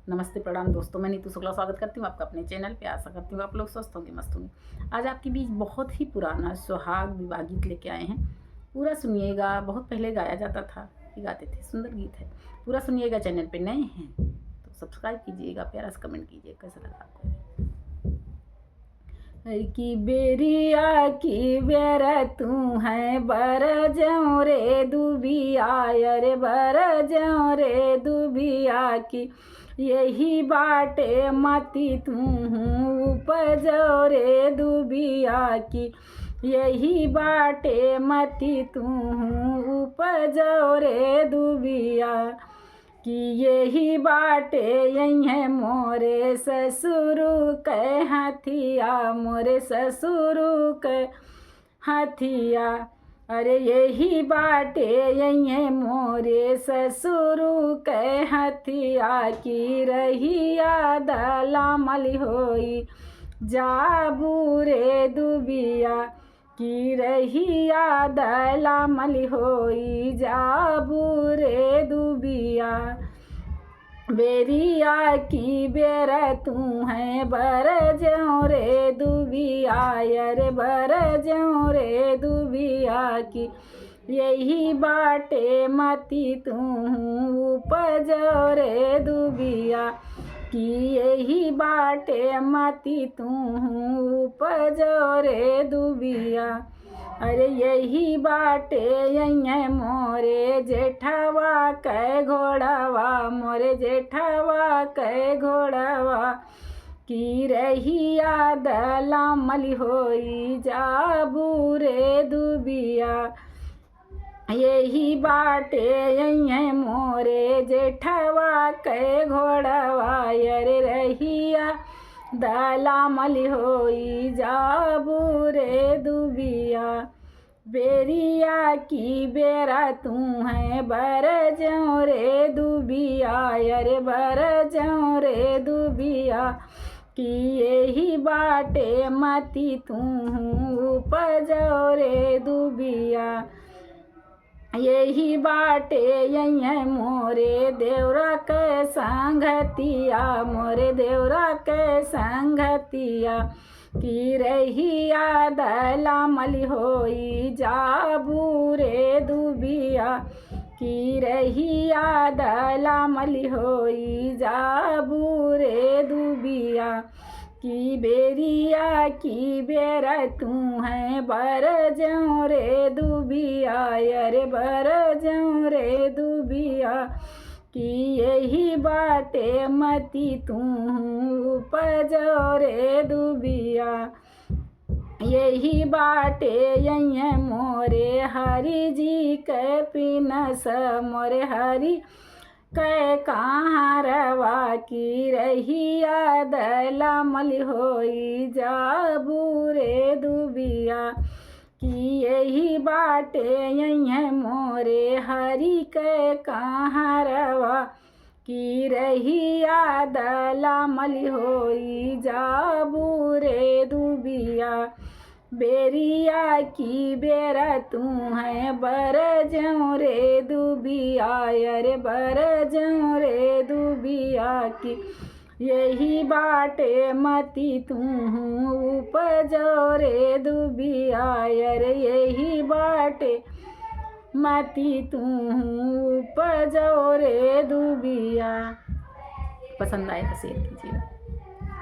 नमस्ते प्रणाम दोस्तों, मैं नीतू शुक्ला स्वागत करती हूँ आपका अपने चैनल पे। आशा करती हूँ आप लोग स्वस्थ होंगे, मस्त होंगे। आज आपके बीच बहुत ही पुराना सुहाग विवाह गीत लेके आए हैं। पूरा सुनिएगा। बहुत पहले गाया जाता था, ये गाते थे, सुंदर गीत है। पूरा सुनिएगा। चैनल पे नए हैं तो सब्सक्राइब कीजिएगा, प्यारा सा कमेंट कीजिए कैसा लगा आपको। की बेरिया की बेर तू है बर ज्यों रे दुबिया, रे बर ज्यों रे दुबिया की यही बाटे मती तू उपजो रे दुबिया की यही बाटे मती तू उपजो रे दुबिया कि यही बाटे यही है मोरे ससुर के हथिया, मोरे ससुर के हथिया। अरे यही बाटे यही है मोरे ससुर के हथिया की रहिया दलामल होई जाबू रे दुबिया की रहिया दलामल होई जाबू रे दुबिया। बेरिया की बेर तू है बर ज्यों रे दुबिया, रे बर ज्यों रे दुबिया की यही बाटे मती तू उपजो रे दुबिया कि यही बाटे मती तू उपजो रे दुबिया। अरे यही बाटे यही मोरे जेठवा कै घोड़ावा, मोरे जेठवा कै घोड़ावा की रहिया दलामल होई जाबू रे दुबिया। यही बाटे यही मोरे जेठवा कै घोड़ावा, रे रहिया दलामल होई जाबू रे दुबिया। बेरिया की बेरा तू है बर ज्यों रे दुबिया, रे बर ज्यों रे दुबिया कि यही बाटे मती तू उपजो रे दुबिया। यही बाटे यही मोरे देवरा के संगतिया, मोरे देवरा के संगतिया की रहिया दलामल होई जाबू रे दुबिया की रहिया दलामल होई जाबू रे दुबिया। की बेरिया की बेर तू है बर ज्यों रे दुबिया, रे बर ज्यों रे दुबिया कि यही बाटे मती तू उपजो रे दुबिया। यही बाटे यही मोरे हरि जी के पिनस, मोरे हरि कै कहारवा की रहिया दलामल होई जाबू रे दुबिया कि यही बाटे यही मोरे हरि कै कहारवा की रहिया दलामल होई जाबू रे दुबिया। बेरिया की बेरा तू है बर ज्यों रे दुबिया, रे बर ज्यों रे दुबिया की यही बाटे मती तू उपजो रे दुबिया, रे यही बाटे मती तू उपजो रे दुबिया। पसंद आए तो शेयर कीजिएगा।